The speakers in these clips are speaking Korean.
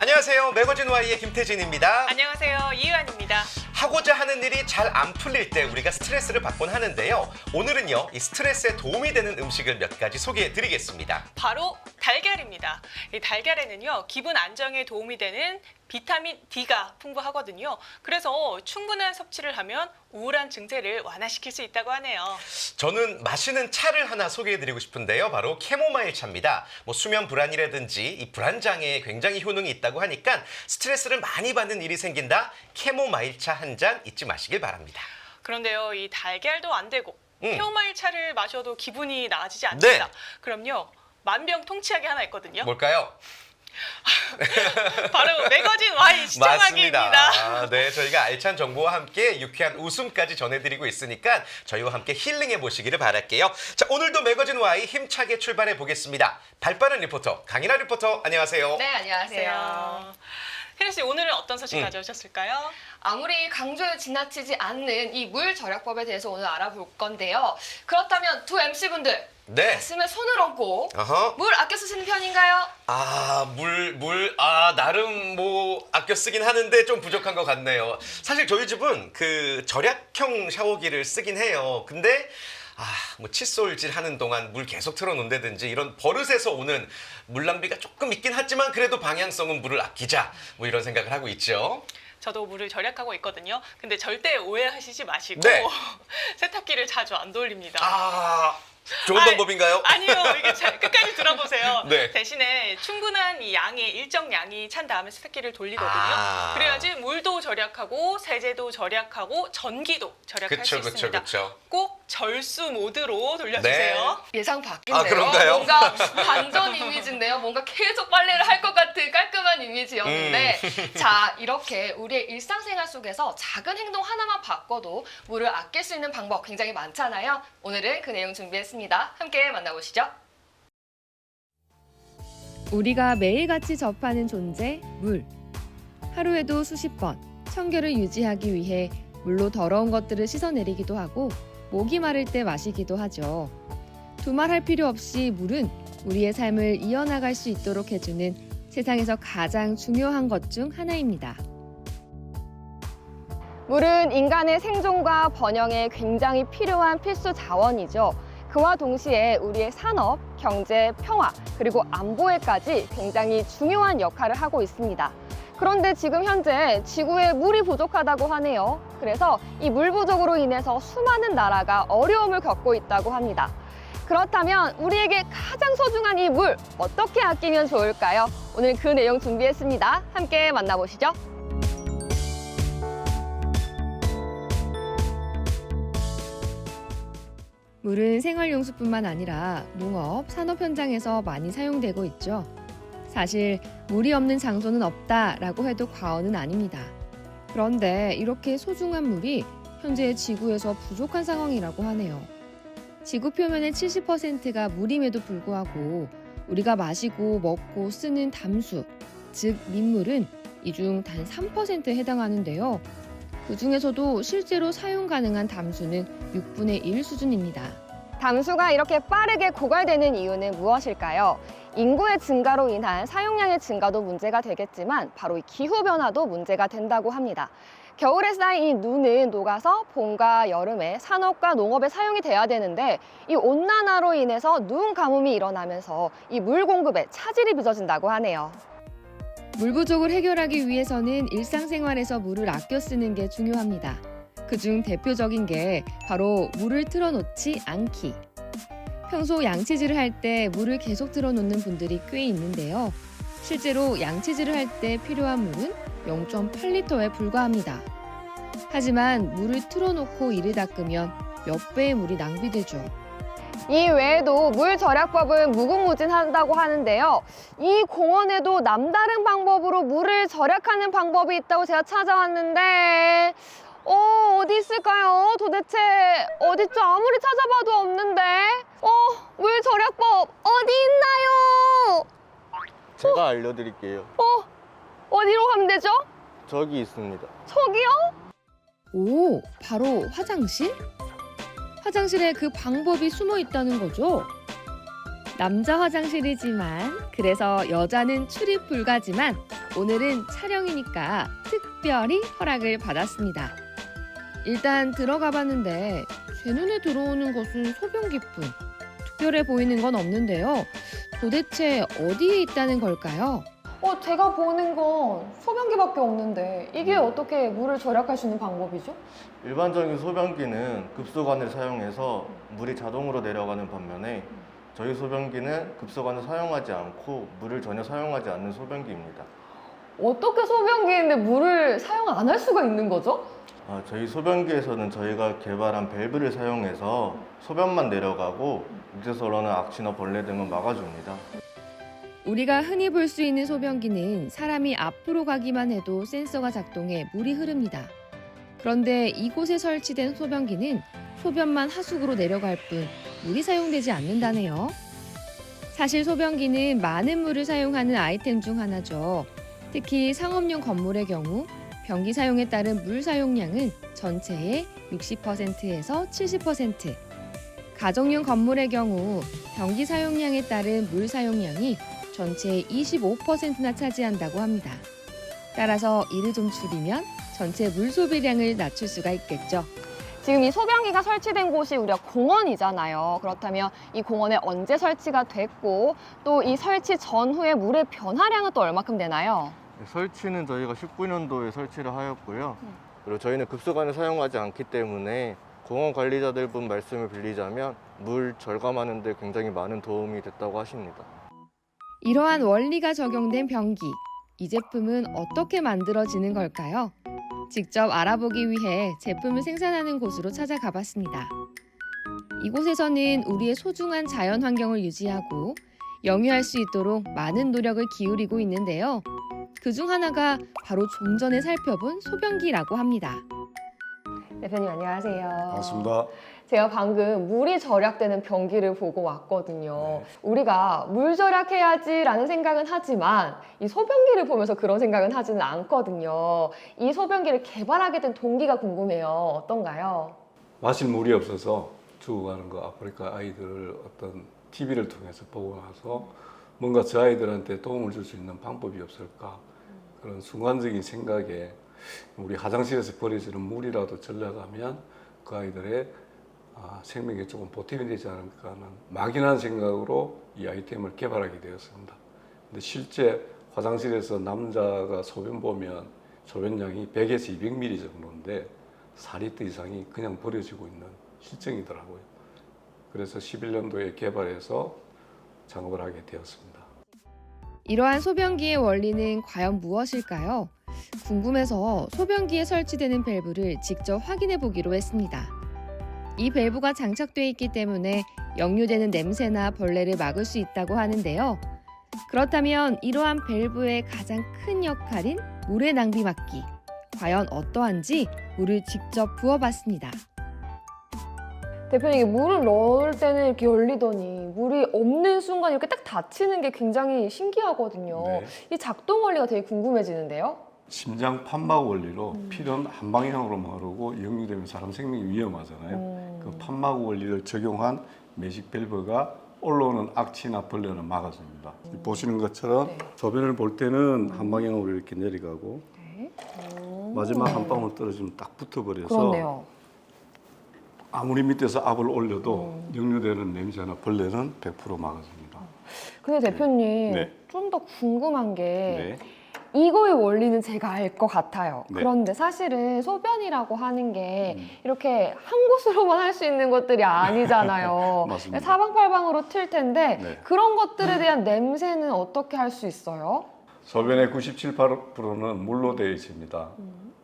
안녕하세요. 매거진 Y의 김태진입니다. 안녕하세요. 이유한입니다. 하고자 하는 일이 잘 안 풀릴 때 우리가 스트레스를 받곤 하는데요. 오늘은요, 이 스트레스에 도움이 되는 음식을 몇 가지 소개해 드리겠습니다. 바로 달걀입니다. 이 달걀에는요, 기분 안정에 도움이 되는 비타민 D가 풍부하거든요. 그래서 충분한 섭취를 하면 우울한 증세를 완화시킬 수 있다고 하네요. 저는 마시는 차를 하나 소개해 드리고 싶은데요. 바로 캐모마일 차입니다. 수면 불안이라든지 이 불안 장애에 굉장히 효능이 있다고 하니까 스트레스를 많이 받는 일이 생긴다. 캐모마일 차 한 잔 잊지 마시길 바랍니다. 그런데요, 이 달걀도 안 되고 캐모마일 차를 마셔도 기분이 나아지지 않습니다. 네. 그럼요, 만병통치약이 하나 있거든요. 뭘까요? 바로 매거진 Y 시청하기입니다. 맞습니다. 네, 저희가 알찬 정보와 함께 유쾌한 웃음까지 전해드리고 있으니까 저희와 함께 힐링해 보시기를 바랄게요. 자, 오늘도 매거진 Y 힘차게 출발해 보겠습니다. 발빠른 리포터 강인하 리포터, 안녕하세요. 네, 안녕하세요. 혜리 씨, 오늘은 어떤 소식 가져오셨을까요? 아무리 강조에 지나치지 않는 이 물 절약법에 대해서 오늘 알아볼 건데요. 그렇다면 두 MC분들 네. 가슴에 손을 얹고 어허. 물 아껴 쓰시는 편인가요? 나름 아껴 쓰긴 하는데 좀 부족한 것 같네요. 사실 저희 집은 그 절약형 샤워기를 쓰긴 해요. 근데 칫솔질 하는 동안 물 계속 틀어놓는다든지 이런 버릇에서 오는 물 낭비가 조금 있긴 하지만 그래도 방향성은 물을 아끼자 이런 생각을 하고 있죠. 저도 물을 절약하고 있거든요. 근데 절대 오해하시지 마시고 네. 세탁기를 자주 안 돌립니다. 좋은 방법인가요? 아니요. 이게 끝까지 들어보세요. 네. 대신에 충분한 이 양이 일정 양이 찬 다음에 세탁기를 돌리거든요. 그래야지 물도 절약하고 세제도 절약하고 전기도 절약할 수 있습니다. 그쵸. 꼭 절수 모드로 돌려주세요. 네. 예상 바뀌네요. 그런가요? 뭔가 반전 이미지인데요. 뭔가 계속 빨래를 할 것 같은 깔끔한 이미지였는데 자, 이렇게 우리의 일상생활 속에서 작은 행동 하나만 바꿔도 물을 아낄 수 있는 방법 굉장히 많잖아요. 오늘은 그 내용 준비했습니다. 함께 만나보시죠. 우리가 매일같이 접하는 존재, 물. 하루에도 수십 번 청결을 유지하기 위해 물로 더러운 것들을 씻어내리기도 하고 목이 마를 때 마시기도 하죠. 두말할 필요 없이 물은 우리의 삶을 이어나갈 수 있도록 해주는 세상에서 가장 중요한 것 중 하나입니다. 물은 인간의 생존과 번영에 굉장히 필요한 필수 자원이죠. 그와 동시에 우리의 산업, 경제, 평화, 그리고 안보에까지 굉장히 중요한 역할을 하고 있습니다. 그런데 지금 현재 지구에 물이 부족하다고 하네요. 그래서 이 물 부족으로 인해서 수많은 나라가 어려움을 겪고 있다고 합니다. 그렇다면 우리에게 가장 소중한 이 물 어떻게 아끼면 좋을까요? 오늘 그 내용 준비했습니다. 함께 만나보시죠. 물은 생활용수뿐만 아니라 농업, 산업 현장에서 많이 사용되고 있죠. 사실 물이 없는 장소는 없다라고 해도 과언은 아닙니다. 그런데 이렇게 소중한 물이 현재 지구에서 부족한 상황이라고 하네요. 지구 표면의 70%가 물임에도 불구하고 우리가 마시고 먹고 쓰는 담수, 즉 민물은 이 중 단 3%에 해당하는데요. 그 중에서도 실제로 사용 가능한 담수는 6분의 1 수준입니다. 담수가 이렇게 빠르게 고갈되는 이유는 무엇일까요? 인구의 증가로 인한 사용량의 증가도 문제가 되겠지만 바로 이 기후변화도 문제가 된다고 합니다. 겨울에 쌓인 이 눈은 녹아서 봄과 여름에 산업과 농업에 사용이 돼야 되는데 이 온난화로 인해서 눈 가뭄이 일어나면서 이 물 공급에 차질이 빚어진다고 하네요. 물 부족을 해결하기 위해서는 일상생활에서 물을 아껴 쓰는 게 중요합니다. 그중 대표적인 게 바로 물을 틀어놓지 않기. 평소 양치질을 할 때 물을 계속 틀어놓는 분들이 꽤 있는데요. 실제로 양치질을 할 때 필요한 물은 0.8리터에 불과합니다. 하지만 물을 틀어놓고 이를 닦으면 몇 배의 물이 낭비되죠. 이 외에도 물 절약법은 무궁무진하다고 하는데요. 이 공원에도 남다른 방법으로 물을 절약하는 방법이 있다고 제가 찾아왔는데 어디 있을까요? 도대체 어디죠? 아무리 찾아봐도 없는데 물 절약법 어디 있나요? 제가 알려드릴게요. 어디로 가면 되죠? 저기 있습니다. 저기요? 오, 바로 화장실? 화장실에 그 방법이 숨어 있다는 거죠? 남자 화장실이지만 그래서 여자는 출입 불가지만 오늘은 촬영이니까 특별히 허락을 받았습니다. 일단 들어가 봤는데 제 눈에 들어오는 것은 소변기뿐. 특별해 보이는 건 없는데요. 도대체 어디에 있다는 걸까요? 제가 보는 건 소변기밖에 없는데 이게 어떻게 물을 절약할 수 있는 방법이죠? 일반적인 소변기는 급소관을 사용해서 물이 자동으로 내려가는 반면에 저희 소변기는 급소관을 사용하지 않고 물을 전혀 사용하지 않는 소변기입니다. 어떻게 소변기인데 물을 사용 안 할 수가 있는 거죠? 저희 소변기에서는 저희가 개발한 밸브를 사용해서 소변만 내려가고 밑에서 올라오는 악취나 벌레 등은 막아줍니다. 우리가 흔히 볼 수 있는 소변기는 사람이 앞으로 가기만 해도 센서가 작동해 물이 흐릅니다. 그런데 이곳에 설치된 소변기는 소변만 하수구로 내려갈 뿐 물이 사용되지 않는다네요. 사실 소변기는 많은 물을 사용하는 아이템 중 하나죠. 특히 상업용 건물의 경우 변기 사용에 따른 물 사용량은 전체의 60%에서 70%, 가정용 건물의 경우 변기 사용량에 따른 물 사용량이 전체의 25%나 차지한다고 합니다. 따라서 이를 좀 줄이면 전체 물 소비량을 낮출 수가 있겠죠. 지금 이 소변기가 설치된 곳이 우리가 공원이잖아요. 그렇다면 이 공원에 언제 설치가 됐고 또 이 설치 전후의 물의 변화량은 또 얼마큼 되나요? 설치는 저희가 19년도에 설치를 하였고요. 그리고 저희는 급소관을 사용하지 않기 때문에 공원 관리자들 분 말씀을 빌리자면 물 절감하는 데 굉장히 많은 도움이 됐다고 하십니다. 이러한 원리가 적용된 변기, 이 제품은 어떻게 만들어지는 걸까요? 직접 알아보기 위해 제품을 생산하는 곳으로 찾아가 봤습니다. 이곳에서는 우리의 소중한 자연 환경을 유지하고 영유할 수 있도록 많은 노력을 기울이고 있는데요. 그중 하나가 바로 좀 전에 살펴본 소변기라고 합니다. 대표님 안녕하세요. 반갑습니다. 제가 방금 물이 절약되는 변기를 보고 왔거든요. 우리가 물 절약해야지라는 생각은 하지만 이 소변기를 보면서 그런 생각은 하지는 않거든요. 이 소변기를 개발하게 된 동기가 궁금해요. 어떤가요? 마실 물이 없어서 죽어가는 거 아프리카 아이들을 어떤 TV를 통해서 보고 나서 뭔가 저 아이들한테 도움을 줄 수 있는 방법이 없을까 그런 순간적인 생각에 우리 화장실에서 버려지는 물이라도 절약하면 그 아이들의 생명에 조금 보탬이 되지 않을까 하는 막연한 생각으로 이 아이템을 개발하게 되었습니다. 근데 실제 화장실에서 남자가 소변 보면 소변량이 100에서 200ml 정도인데 4리터 이상이 그냥 버려지고 있는 실정이더라고요. 그래서 11년도에 개발해서 작업을 하게 되었습니다. 이러한 소변기의 원리는 과연 무엇일까요? 궁금해서 소변기에 설치되는 밸브를 직접 확인해 보기로 했습니다. 이 밸브가 장착돼 있기 때문에 역류되는 냄새나 벌레를 막을 수 있다고 하는데요. 그렇다면 이러한 밸브의 가장 큰 역할인 물의 낭비 막기. 과연 어떠한지 물을 직접 부어봤습니다. 대표님, 물을 넣을 때는 이렇게 열리더니 물이 없는 순간 이렇게 딱 닫히는 게 굉장히 신기하거든요. 네. 이 작동 원리가 되게 궁금해지는데요. 심장 판막 원리로 피는 한 방향으로만 흐르고 역류되면 사람 생명이 위험하잖아요. 그 판막 원리를 적용한 매직 밸브가 올라오는 악취나 벌레를 막아줍니다. 보시는 것처럼 네. 소변을 볼 때는 한 방향으로 이렇게 내려가고 네. 마지막 한 방울 떨어지면 딱 붙어버려서 그렇네요. 아무리 밑에서 압을 올려도 역류되는 냄새나 벌레는 100% 막아줍니다. 근데 대표님, 네. 좀 더 궁금한 게 네. 이거의 원리는 제가 알 것 같아요. 네. 그런데 사실은 소변이라고 하는 게 이렇게 한 곳으로만 할 수 있는 것들이 아니잖아요. 맞습니다. 사방팔방으로 튈 텐데 네. 그런 것들에 대한 냄새는 어떻게 할 수 있어요? 소변의 97, 8%는 물로 되어 있습니다.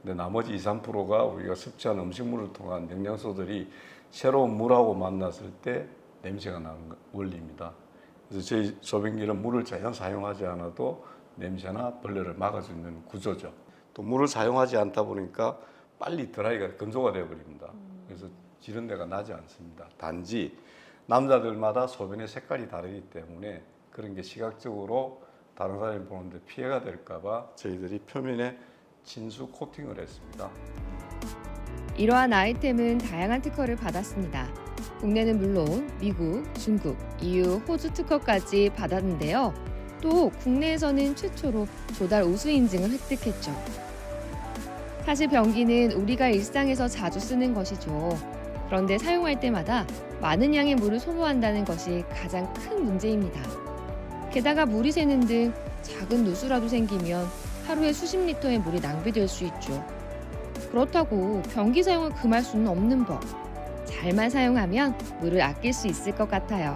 근데 나머지 2, 3%가 우리가 섭취한 음식물을 통한 영양소들이 새로운 물하고 만났을 때 냄새가 나는 원리입니다. 그래서 저희 소변기는 물을 전혀 사용하지 않아도 냄새나 벌레를 막을 수 있는 구조죠. 또 물을 사용하지 않다 보니까 빨리 드라이가 건조가 되어버립니다. 그래서 지른내가 나지 않습니다. 단지 남자들마다 소변의 색깔이 다르기 때문에 그런 게 시각적으로 다른 사람이 보는데 피해가 될까 봐 저희들이 표면에 진수 코팅을 했습니다. 이러한 아이템은 다양한 특허를 받았습니다. 국내는 물론 미국, 중국, EU, 호주 특허까지 받았는데요. 또 국내에서는 최초로 조달 우수 인증을 획득했죠. 사실 변기는 우리가 일상에서 자주 쓰는 것이죠. 그런데 사용할 때마다 많은 양의 물을 소모한다는 것이 가장 큰 문제입니다. 게다가 물이 새는 등 작은 누수라도 생기면 하루에 수십 리터의 물이 낭비될 수 있죠. 그렇다고 변기 사용을 금할 수는 없는 법. 잘만 사용하면 물을 아낄 수 있을 것 같아요.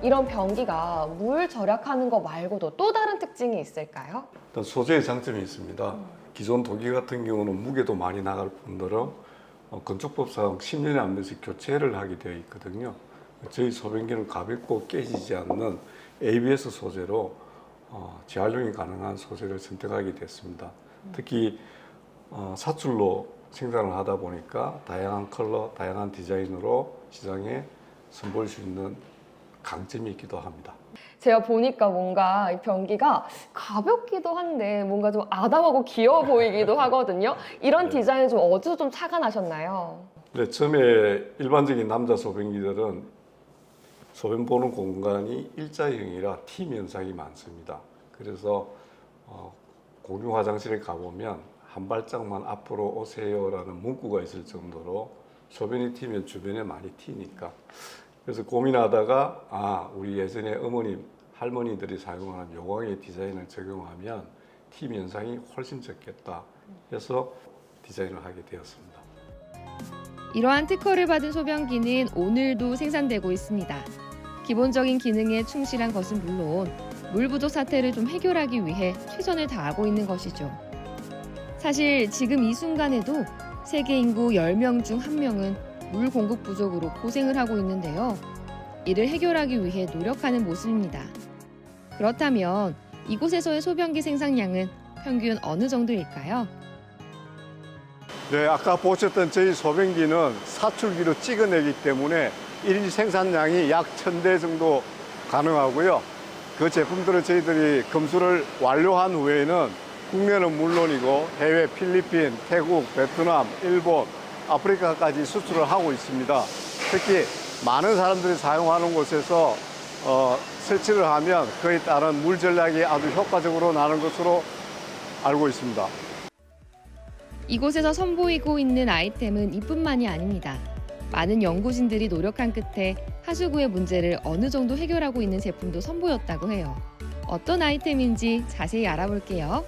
이런 변기가 물 절약하는 거 말고도 또 다른 특징이 있을까요? 일단 소재의 장점이 있습니다. 기존 도기 같은 경우는 무게도 많이 나갈 뿐더러 건축법상 10년에 한 번씩 교체를 하게 되어 있거든요. 저희 소변기는 가볍고 깨지지 않는 ABS 소재로 재활용이 가능한 소재를 선택하게 됐습니다. 특히 사출로 생산을 하다 보니까 다양한 컬러, 다양한 디자인으로 시장에 선보일 수 있는 강점이 있기도 합니다. 제가 보니까 뭔가 이 변기가 가볍기도 한데 뭔가 좀 아담하고 귀여워 보이기도 하거든요. 이런 네. 디자인은 좀 어디서 좀 차가 나셨나요? 네, 처음에 일반적인 남자 소변기들은 소변 보는 공간이 일자형이라 팀 현상이 많습니다. 그래서 공용 화장실에 가보면 한 발짝만 앞으로 오세요라는 문구가 있을 정도로 소변이 튀면 주변에 많이 튀니까. 그래서 고민하다가 우리 예전에 어머님, 할머니들이 사용하는 요강의 디자인을 적용하면 팀 현상이 훨씬 적겠다 해서 디자인을 하게 되었습니다. 이러한 특허를 받은 소변기는 오늘도 생산되고 있습니다. 기본적인 기능에 충실한 것은 물론 물 부족 사태를 좀 해결하기 위해 최선을 다하고 있는 것이죠. 사실 지금 이 순간에도 세계 인구 10명 중 1명은 물 공급 부족으로 고생을 하고 있는데요. 이를 해결하기 위해 노력하는 모습입니다. 그렇다면 이곳에서의 소변기 생산량은 평균 어느 정도일까요? 네, 아까 보셨던 저희 소변기는 사출기로 찍어내기 때문에 일일 생산량이 약 1000대 정도 가능하고요. 그 제품들을 저희들이 검수를 완료한 후에는 국내는 물론이고 해외 필리핀, 태국, 베트남, 일본, 아프리카까지 수출을 하고 있습니다. 특히 많은 사람들이 사용하는 곳에서 설치를 하면 그에 따른 물 전략이 아주 효과적으로 나는 것으로 알고 있습니다. 이곳에서 선보이고 있는 아이템은 이뿐만이 아닙니다. 많은 연구진들이 노력한 끝에 하수구의 문제를 어느 정도 해결하고 있는 제품도 선보였다고 해요. 어떤 아이템인지 자세히 알아볼게요.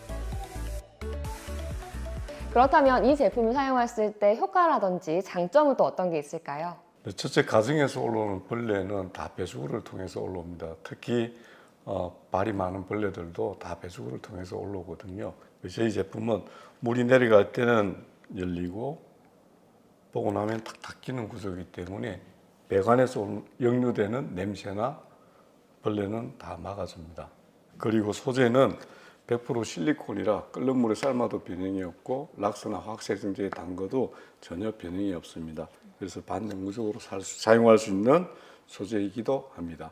그렇다면 이 제품을 사용했을 때 효과라든지 장점은 또 어떤 게 있을까요? 첫째, 가정에서 올라오는 벌레는 다 배수구를 통해서 올라옵니다. 특히 발이 많은 벌레들도 다 배수구를 통해서 올라오거든요. 저희 제품은 물이 내려갈 때는 열리고 보고 나면 탁 닫히는 구조이기 때문에 배관에서 역류되는 냄새나 벌레는 다 막아줍니다. 그리고 소재는 100% 실리콘이라 끓는 물에 삶아도 변형이 없고 락스나 화학세정제에 담궈도 전혀 변형이 없습니다. 그래서 반영구적으로 사용할 수 있는 소재이기도 합니다.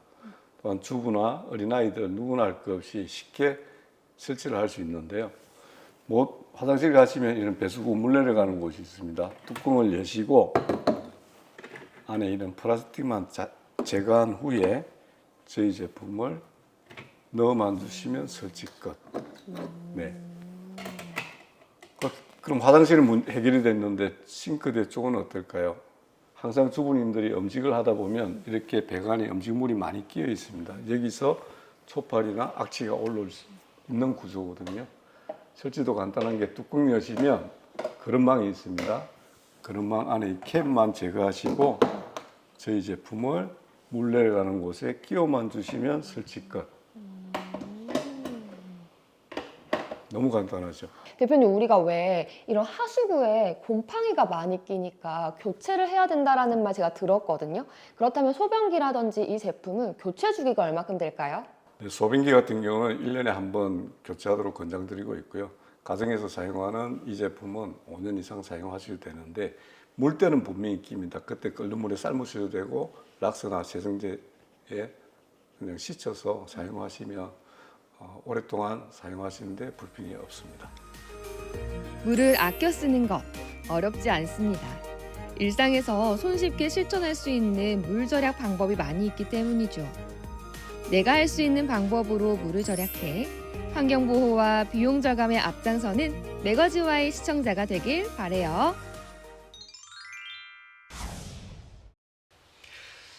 또한 주부나 어린아이들 누구나 할 것 없이 쉽게 설치를 할 수 있는데요. 화장실 가시면 이런 배수구 물 내려가는 곳이 있습니다. 뚜껑을 여시고 안에 이런 플라스틱만 제거한 후에 저희 제품을 넣어만 주시면 설치 끝. 네. 그럼 화장실은 해결이 됐는데 싱크대 쪽은 어떨까요? 항상 주부님들이 음식을 하다 보면 이렇게 배관에 음식물이 많이 끼어 있습니다. 여기서 초파리나 악취가 올라올 수 있는 구조거든요. 설치도 간단한 게 뚜껑 여시면 그릇망이 있습니다. 그릇망 안에 이 캡만 제거하시고 저희 제품을 물 내려가는 곳에 끼워만 주시면 설치 끝. 너무 간단하죠. 대표님, 우리가 왜 이런 하수구에 곰팡이가 많이 끼니까 교체를 해야 된다라는 말 제가 들었거든요. 그렇다면 소변기라든지 이 제품은 교체 주기가 얼마큼 될까요? 네, 소변기 같은 경우는 1년에 한 번 교체하도록 권장드리고 있고요. 가정에서 사용하는 이 제품은 5년 이상 사용하셔도 되는데 물때는 분명히 낍니다. 그때 끓는 물에 삶으셔도 되고 락스나 세정제에 그냥 씻어서 사용하시면 오랫동안 사용하시는데 불편이 없습니다. 물을 아껴 쓰는 것 어렵지 않습니다. 일상에서 손쉽게 실천할 수 있는 물 절약 방법이 많이 있기 때문이죠. 내가 할 수 있는 방법으로 물을 절약해 환경보호와 비용 절감에 앞장서는 매거지와의 시청자가 되길 바래요.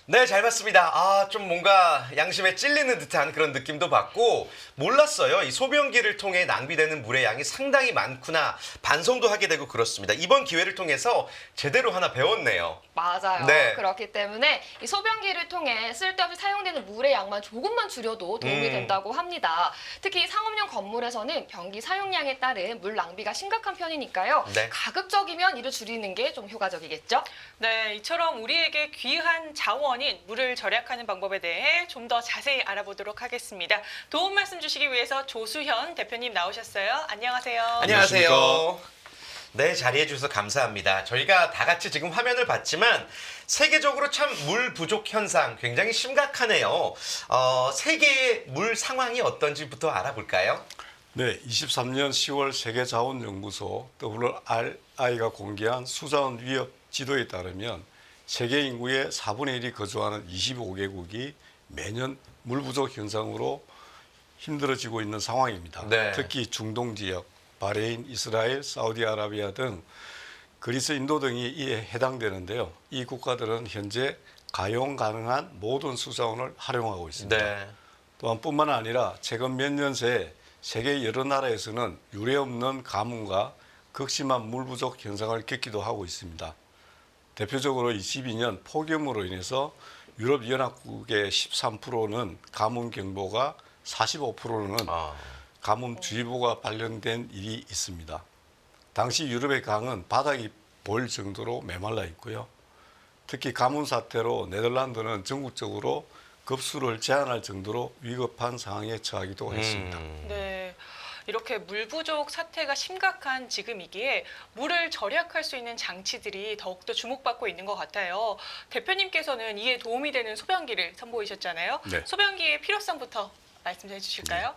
네, 잘 봤습니다. 아, 좀 뭔가 양심에 찔리는 듯한 그런 느낌도 받고 몰랐어요. 이 소변기를 통해 낭비되는 물의 양이 상당히 많구나 반성도 하게 되고 그렇습니다. 이번 기회를 통해서 제대로 하나 배웠네요. 맞아요. 네. 그렇기 때문에 이 소변기를 통해 쓸데없이 사용되는 물의 양만 조금만 줄여도 도움이 된다고 합니다. 특히 상업용 건물에서는 변기 사용량에 따른 물 낭비가 심각한 편이니까요. 네. 가급적이면 이를 줄이는 게 좀 효과적이겠죠? 네, 이처럼 우리에게 귀한 자원인 물을 절약하는 방법에 대해 좀 더 자세히 알아보도록 하겠습니다. 도움 말씀 주시기 위해서 조수현 대표님 나오셨어요. 안녕하세요. 안녕하세요. 네, 자리해 주셔서 감사합니다. 저희가 다 같이 지금 화면을 봤지만 세계적으로 참 물 부족 현상 굉장히 심각하네요. 세계의 물 상황이 어떤지부터 알아볼까요? 네, 23년 10월 세계자원연구소 WRI가 공개한 수자원 위협 지도에 따르면 세계 인구의 4분의 1이 거주하는 25개국이 매년 물 부족 현상으로 힘들어지고 있는 상황입니다. 네. 특히 중동 지역, 바레인, 이스라엘, 사우디아라비아 등 그리스, 인도 등이 이에 해당되는데요. 이 국가들은 현재 가용 가능한 모든 수자원을 활용하고 있습니다. 네. 또한 뿐만 아니라 최근 몇 년 새 세계 여러 나라에서는 유례 없는 가뭄과 극심한 물 부족 현상을 겪기도 하고 있습니다. 대표적으로 22년 폭염으로 인해서 유럽 연합국의 13%는 가뭄 경보가 45%는 가뭄주의보가 발령된 일이 있습니다. 당시 유럽의 강은 바닥이 보일 정도로 메말라 있고요. 특히 가뭄 사태로 네덜란드는 전국적으로 급수를 제한할 정도로 위급한 상황에 처하기도 했습니다. 네. 이렇게 물 부족 사태가 심각한 지금이기에 물을 절약할 수 있는 장치들이 더욱더 주목받고 있는 것 같아요. 대표님께서는 이에 도움이 되는 소변기를 선보이셨잖아요. 네. 소변기의 필요성부터 말씀해 주실까요?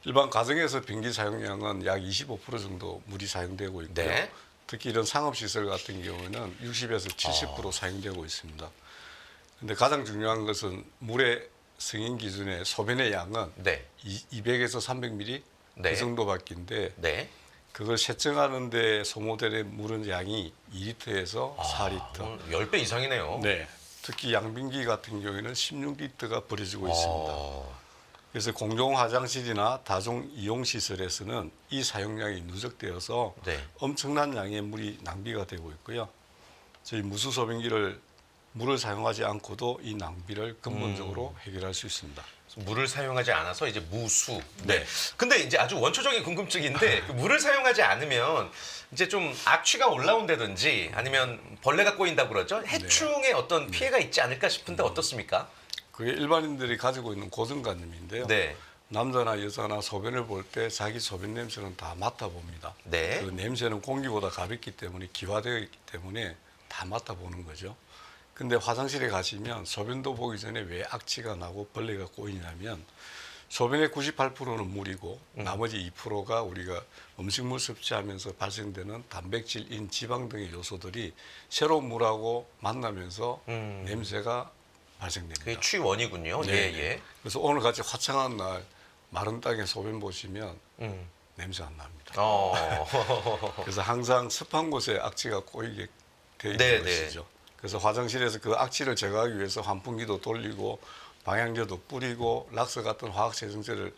일반 가정에서 변기 사용량은 약 25% 정도 물이 사용되고 있고요. 네. 특히 이런 상업시설 같은 경우에는 60에서 70% 사용되고 있습니다. 근데 가장 중요한 것은 물의 승인 기준의 소변의 양은 네. 200에서 300ml 네. 그 정도밖인데 네. 그걸 세척하는 데 소모되는 물은 양이 2리터에서 4리터. 10배 이상이네요. 네. 특히 양변기 같은 경우에는 16리터가 버려지고 있습니다. 그래서 공용 화장실이나 다중 이용 시설에서는 이 사용량이 누적되어서 네. 엄청난 양의 물이 낭비가 되고 있고요. 저희 무수 소변기를 물을 사용하지 않고도 이 낭비를 근본적으로 해결할 수 있습니다. 물을 사용하지 않아서 이제 무수. 네. 근데 이제 아주 원초적인 궁금증인데 그 물을 사용하지 않으면 이제 좀 악취가 올라온다든지 아니면 벌레가 꼬인다고 그러죠. 해충의 어떤 피해가 있지 않을까 싶은데 어떻습니까? 그게 일반인들이 가지고 있는 고정관념인데요. 네. 남자나 여자나 소변을 볼 때 자기 소변 냄새는 다 맡아봅니다. 네. 그 냄새는 공기보다 가볍기 때문에 기화되어 있기 때문에 다 맡아보는 거죠. 근데 화장실에 가시면 소변도 보기 전에 왜 악취가 나고 벌레가 꼬이냐면 소변의 98%는 물이고 나머지 2%가 우리가 음식물 섭취하면서 발생되는 단백질, 지방 등의 요소들이 새로운 물하고 만나면서 냄새가 발생됩니다. 그게 취원이군요. 네. 예, 예. 그래서 오늘 같이 화창한 날 마른 땅에 소변 보시면 냄새 안 납니다. 그래서 항상 습한 곳에 악취가 꼬이게 되어 있는 네, 것이죠. 그래서 화장실에서 그 악취를 제거하기 위해서 환풍기도 돌리고 방향제도 뿌리고 락스 같은 화학세정제를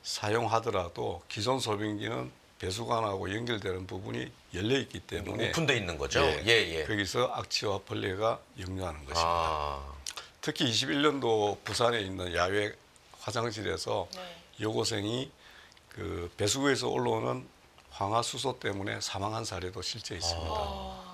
사용하더라도 기존 소변기는 배수관하고 연결되는 부분이 열려 있기 때문에 오픈돼 있는 거죠. 예, 예, 예. 거기서 악취와 벌레가 역류하는 것입니다. 아. 특히 21년도 부산에 있는 야외 화장실에서 여고생이 그 배수구에서 올라오는 황화수소 때문에 사망한 사례도 실제 있습니다.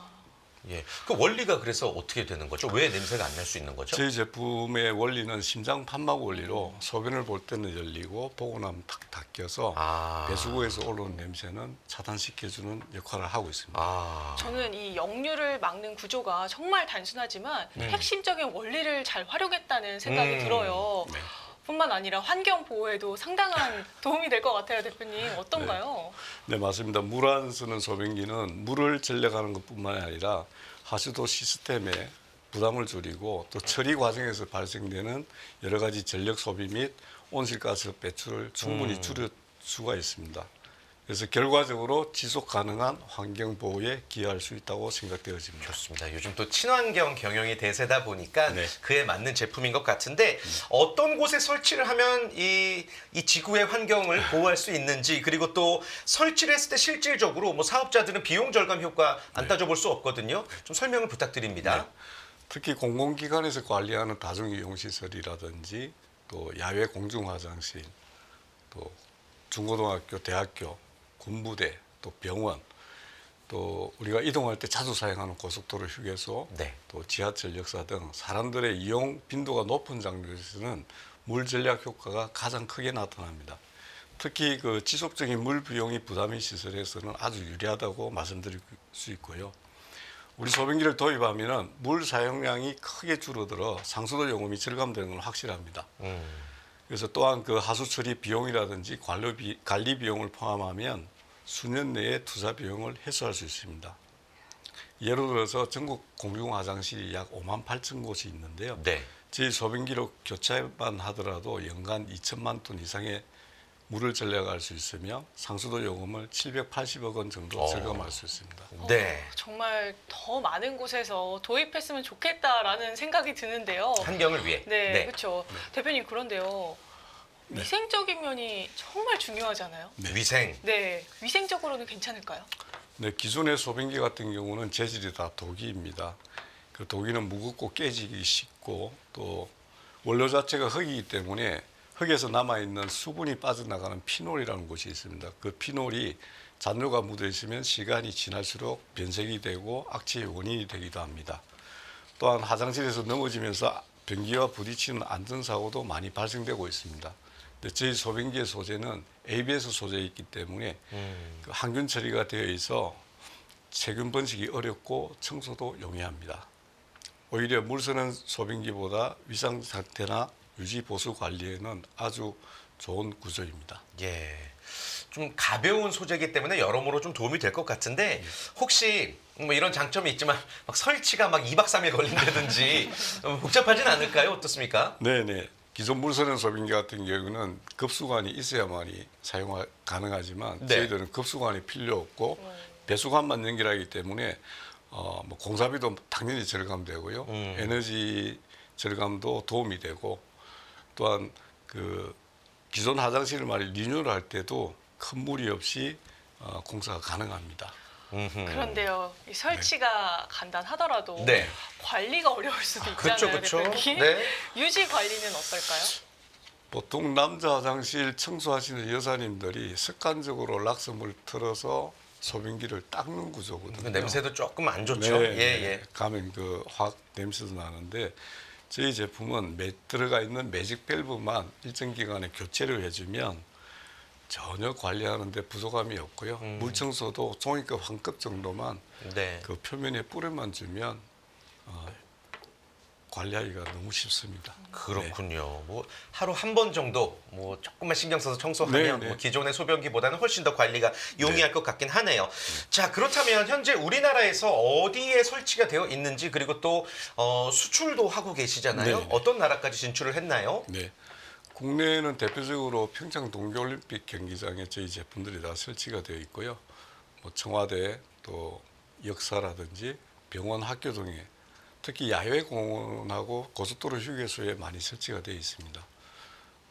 예. 그 원리가 그래서 어떻게 되는 거죠? 왜 냄새가 안 날 수 있는 거죠? 저희 제품의 원리는 심장 판막 원리로 소변을 볼 때는 열리고 보고 나면 탁 닫혀서 배수구에서 올라오는 냄새는 차단시켜주는 역할을 하고 있습니다. 저는 이 역류를 막는 구조가 정말 단순하지만 핵심적인 원리를 잘 활용했다는 생각이 들어요. 네. 뿐만 아니라 환경 보호에도 상당한 도움이 될 것 같아요, 대표님. 어떤가요? 네, 맞습니다. 물 안 쓰는 소변기는 물을 절약하는 것뿐만 아니라 하수도 시스템에 부담을 줄이고 또 처리 과정에서 발생되는 여러 가지 전력 소비 및 온실가스 배출을 충분히 줄일 수가 있습니다. 그래서 결과적으로 지속 가능한 환경 보호에 기여할 수 있다고 생각되어집니다. 좋습니다. 요즘 또 친환경 경영이 대세다 보니까 네. 그에 맞는 제품인 것 같은데 어떤 곳에 설치를 하면 이 지구의 환경을 보호할 수 있는지, 그리고 또 설치를 했을 때 실질적으로 뭐 사업자들은 비용 절감 효과 안 따져볼 수 없거든요. 좀 설명을 부탁드립니다. 네. 특히 공공기관에서 관리하는 다중이용시설이라든지 또 야외 공중화장실, 또 중고등학교, 대학교, 군부대, 또 병원, 또 우리가 이동할 때 자주 사용하는 고속도로 휴게소, 네. 또 지하철 역사 등 사람들의 이용 빈도가 높은 장소에서는 물 전략 효과가 가장 크게 나타납니다. 특히 그 지속적인 물 비용이 부담인 시설에서는 아주 유리하다고 말씀드릴 수 있고요. 우리 소변기를 도입하면 물 사용량이 크게 줄어들어 상수도 요금이 절감되는 건 확실합니다. 그래서 또한 그 하수 처리 비용이라든지 관리 비용을 포함하면 수년 내에 투자 비용을 해소할 수 있습니다. 예를 들어서 전국 공중 화장실이 약 5만 8천 곳이 있는데요. 네. 저희 소변기로 교체만 하더라도 연간 2천만 톤 이상의 물을 절약할 수 있으며 상수도 요금을 780억 원 정도 절감할 수 있습니다. 네. 정말 더 많은 곳에서 도입했으면 좋겠다라는 생각이 드는데요. 환경을 위해. 네, 그렇죠. 대표님, 그런데요. 위생적인 면이 정말 중요하잖아요. 위생. 네, 위생적으로는 괜찮을까요? 네, 기존의 소변기 같은 경우는 재질이 다 독이입니다. 그 독이는 무겁고 깨지기 쉽고 또 원료 자체가 흙이기 때문에 흙에서 남아있는 수분이 빠져나가는 피놀이라는 곳이 있습니다. 그 피놀이 잔류가 묻어 있으면 시간이 지날수록 변색이 되고 악취의 원인이 되기도 합니다. 또한 화장실에서 넘어지면서 변기와 부딪히는 안전사고도 많이 발생되고 있습니다. 근데 저희 소변기의 소재는 ABS 소재이기 때문에 그 항균 처리가 되어 있어 세균 번식이 어렵고 청소도 용이합니다. 오히려 물 새는 소변기보다 위상 상태나 유지 보수 관리에는 아주 좋은 구조입니다. 예. 좀 가벼운 소재이기 때문에 여러모로 좀 도움이 될 것 같은데 혹시 뭐 이런 장점이 있지만 막 설치가 막 2박 3일 걸린다든지 복잡하진 않을까요? 어떻습니까? 네네. 기존 물 새는 소변기 같은 경우는 급수관이 있어야만이 사용 가능하지만 네. 저희들은 급수관이 필요 없고 배수관만 연결하기 때문에 뭐 공사비도 당연히 절감되고요. 에너지 절감도 도움이 되고 또한 그 기존 화장실을 리뉴얼 할 때도 큰 무리 없이 공사가 가능합니다. 그런데요, 이 설치가 간단하더라도 네. 관리가 어려울 수도 있잖아요. 그렇죠, 그렇죠. 대표님. 네. 유지 관리는 어떨까요? 보통 남자 화장실 청소하시는 여사님들이 습관적으로 락스물 틀어서 소변기를 닦는 구조거든요. 냄새도 조금 안 좋죠. 네, 예. 가면 그 화학 냄새도 나는데 저희 제품은 들어가 있는 매직 밸브만 일정 기간에 교체를 해주면 전혀 관리하는데 부족함이 없고요. 물 청소도 종이컵 한 컵 정도만 네. 그 표면에 뿌려만 주면 관리하기가 너무 쉽습니다. 그렇군요. 뭐 하루 한 번 정도 뭐 조금만 신경 써서 청소하면 네. 뭐 기존의 소변기보다는 훨씬 더 관리가 용이할 것 같긴 하네요. 자, 그렇다면 현재 우리나라에서 어디에 설치가 되어 있는지, 그리고 또 수출도 하고 계시잖아요. 네. 어떤 나라까지 진출을 했나요? 네. 국내에는 대표적으로 평창 동계올림픽 경기장에 저희 제품들이 다 설치가 되어 있고요. 뭐 청와대, 또 역사라든지 병원, 학교 등에 특히 야외 공원하고 고속도로 휴게소에 많이 설치가 되어 있습니다.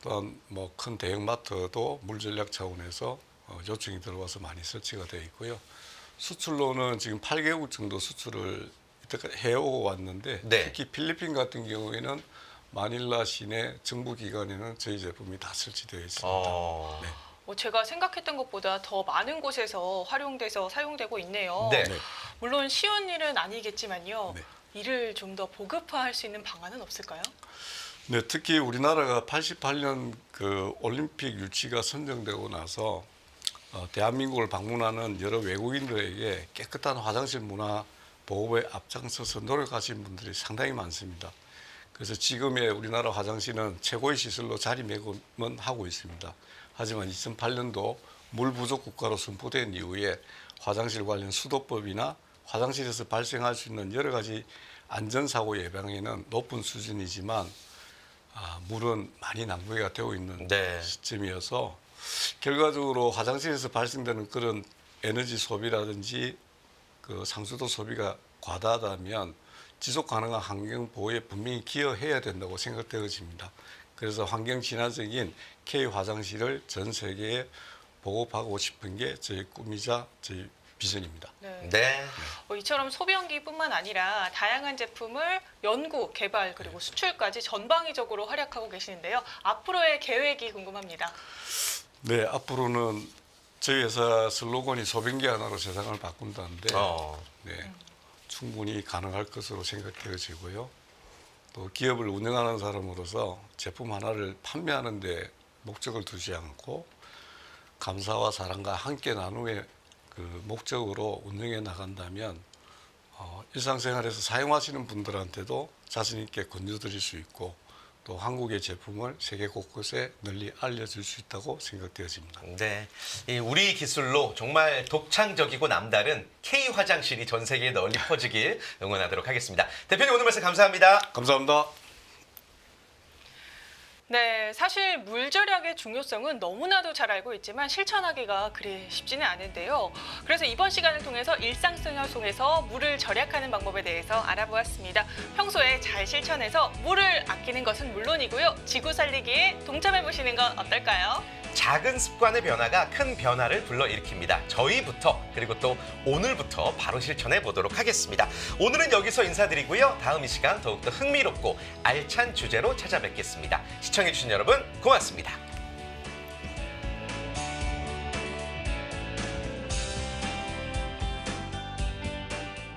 또한 뭐 큰 대형마트도 물 전략 차원에서 요청이 들어와서 많이 설치가 되어 있고요. 수출로는 지금 8개국 정도 수출을 이때까지 해오고 왔는데 네. 특히 필리핀 같은 경우에는 마닐라 시내 정부 기관에는 저희 제품이 다 설치되어 있습니다. 네. 제가 생각했던 것보다 더 많은 곳에서 활용돼서 사용되고 있네요. 네. 네. 물론 쉬운 일은 아니겠지만요. 네. 이를 좀 더 보급화할 수 있는 방안은 없을까요? 네, 특히 우리나라가 88년 그 올림픽 유치가 선정되고 나서 대한민국을 방문하는 여러 외국인들에게 깨끗한 화장실 문화 보호에 앞장서서 노력하신 분들이 상당히 많습니다. 그래서 지금의 우리나라 화장실은 최고의 시설로 자리매김은 하고 있습니다. 하지만 2008년도 물 부족 국가로 선포된 이후에 화장실 관련 수도법이나 화장실에서 발생할 수 있는 여러 가지 안전사고 예방에는 높은 수준이지만 물은 많이 낭비가 되고 있는 네. 시점이어서 결과적으로 화장실에서 발생되는 그런 에너지 소비라든지 그 상수도 소비가 과다하다면 지속 가능한 환경 보호에 분명히 기여해야 된다고 생각되어집니다. 그래서 환경 친화적인 K 화장실을 전 세계에 보급하고 싶은 게 저희 꿈이자 저희 비전입니다. 네. 네. 이처럼 소변기뿐만 아니라 다양한 제품을 연구, 개발 그리고 수출까지 전방위적으로 활약하고 계시는데요. 앞으로의 계획이 궁금합니다. 네, 앞으로는 저희 회사 슬로건이 소변기 하나로 세상을 바꾼다는데 네, 충분히 가능할 것으로 생각되어지고요. 또 기업을 운영하는 사람으로서 제품 하나를 판매하는 데 목적을 두지 않고 감사와 사랑과 함께 나눔의 그 목적으로 운영해 나간다면 일상생활에서 사용하시는 분들한테도 자신 있게 권유드릴 수 있고 또 한국의 제품을 세계 곳곳에 널리 알려줄 수 있다고 생각되어집니다. 네. 이 우리 기술로 정말 독창적이고 남다른 K 화장실이 전 세계에 널리 퍼지길 응원하도록 하겠습니다. 대표님 오늘 말씀 감사합니다. 감사합니다. 네, 사실 물 절약의 중요성은 너무나도 잘 알고 있지만 실천하기가 그리 쉽지는 않은데요. 그래서 이번 시간을 통해서 일상생활 속에서 물을 절약하는 방법에 대해서 알아보았습니다. 평소에 잘 실천해서 물을 아끼는 것은 물론이고요. 지구 살리기에 동참해 보시는 건 어떨까요? 작은 습관의 변화가 큰 변화를 불러일으킵니다. 저희부터 그리고 또 오늘부터 바로 실천해 보도록 하겠습니다. 오늘은 여기서 인사드리고요. 다음 이 시간 더욱더 흥미롭고 알찬 주제로 찾아뵙겠습니다. 시청해주신 여러분 고맙습니다.